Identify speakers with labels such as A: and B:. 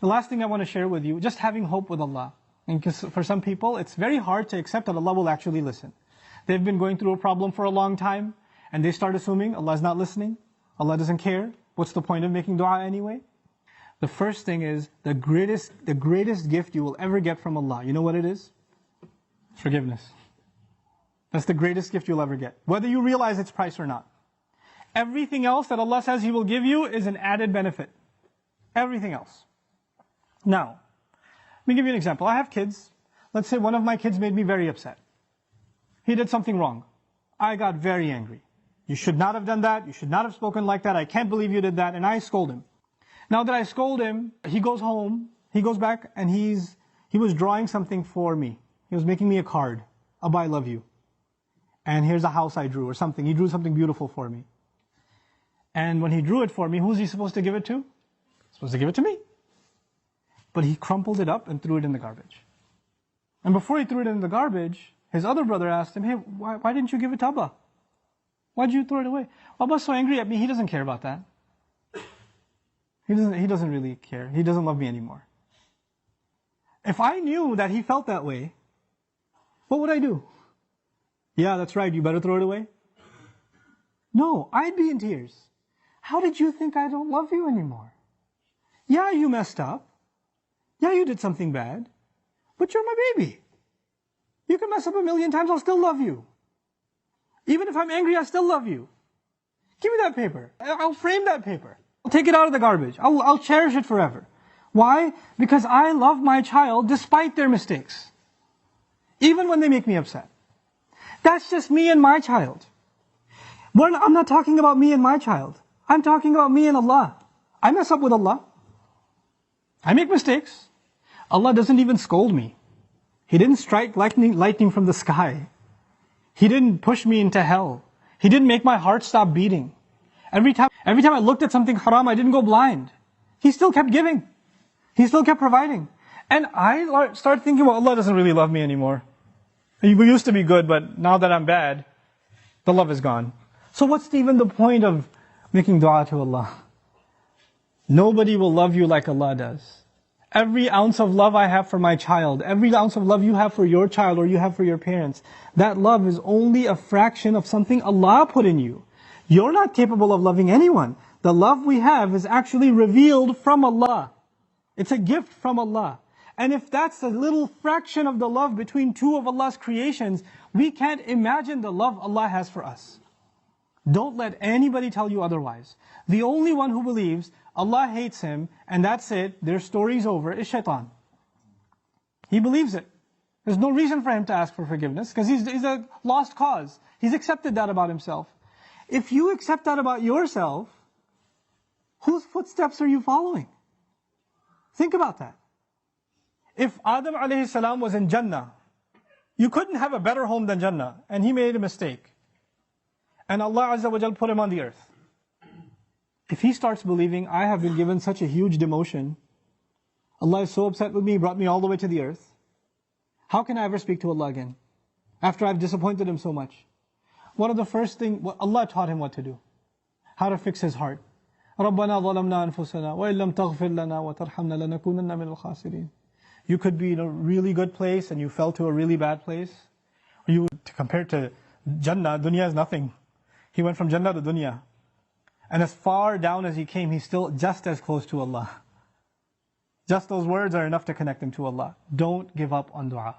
A: The last thing I want to share with you, just having hope with Allah. Because for some people, it's very hard to accept that Allah will actually listen. They've been going through a problem for a long time, and they start assuming Allah is not listening, Allah doesn't care. What's the point of making dua anyway? The first thing is, the greatest gift you will ever get from Allah. You know what it is? Forgiveness. That's the greatest gift you'll ever get, whether you realize its price or not. Everything else that Allah says He will give you is an added benefit. Everything else. Now, let me give you an example. I have kids. Let's say one of my kids made me very upset. He did something wrong. I got very angry. You should not have done that. You should not have spoken like that. I can't believe you did that. And I scold him. Now that I scold him, he goes home, he goes back, and he was drawing something for me. He was making me a card. Abba, I love you. And here's a house I drew, or something. He drew something beautiful for me. And when he drew it for me, who's he supposed to give it to? He's supposed to give it to me. But he crumpled it up and threw it in the garbage. And before he threw it in the garbage, his other brother asked him, hey, why didn't you give it to Abba? Why did you throw it away? Abba's so angry at me, he doesn't care about that. He doesn't really care. He doesn't love me anymore. If I knew that he felt that way, what would I do? Yeah, that's right, you better throw it away. No, I'd be in tears. How did you think I don't love you anymore? Yeah, you messed up. Yeah, you did something bad. But you're my baby. You can mess up 1,000,000 times, I'll still love you. Even if I'm angry, I still love you. Give me that paper. I'll frame that paper. I'll take it out of the garbage. I'll cherish it forever. Why? Because I love my child despite their mistakes. Even when they make me upset. That's just me and my child. I'm not talking about me and my child. I'm talking about me and Allah. I mess up with Allah. I make mistakes. Allah doesn't even scold me. He didn't strike lightning from the sky. He didn't push me into hell. He didn't make my heart stop beating. Every time I looked at something haram, I didn't go blind. He still kept giving. He still kept providing. And I started thinking, well, Allah doesn't really love me anymore. We used to be good, but now that I'm bad, the love is gone. So what's even the point of making dua to Allah? Nobody will love you like Allah does. Every ounce of love I have for my child, every ounce of love you have for your child or you have for your parents, that love is only a fraction of something Allah put in you. You're not capable of loving anyone. The love we have is actually revealed from Allah. It's a gift from Allah. And if that's a little fraction of the love between two of Allah's creations, we can't imagine the love Allah has for us. Don't let anybody tell you otherwise. The only one who believes Allah hates him, and that's it, their story's over, is shaitan. He believes it. There's no reason for him to ask for forgiveness, because he's a lost cause. He's accepted that about himself. If you accept that about yourself, whose footsteps are you following? Think about that. If Adam alayhi salam was in Jannah, you couldn't have a better home than Jannah, and he made a mistake. And Allah Azza wa Jal put him on the earth. If he starts believing, I have been given such a huge demotion, Allah is so upset with me, He brought me all the way to the earth, how can I ever speak to Allah again? After I've disappointed Him so much. One of the first things, Allah taught him what to do. How to fix his heart. رَبَّنَا ظَلَمْنَا أَنفُسَنَا وَإِن لَمْ تَغْفِرْ لَنَا وَتَرْحَمْنَا لَنَكُونَنَّ مِنَ الْخَاسِرِينَ. You could be in a really good place and you fell to a really bad place. Compared to Jannah, dunya is nothing. He went from Jannah to dunya. And as far down as he came, he's still just as close to Allah. Just those words are enough to connect him to Allah. Don't give up on dua.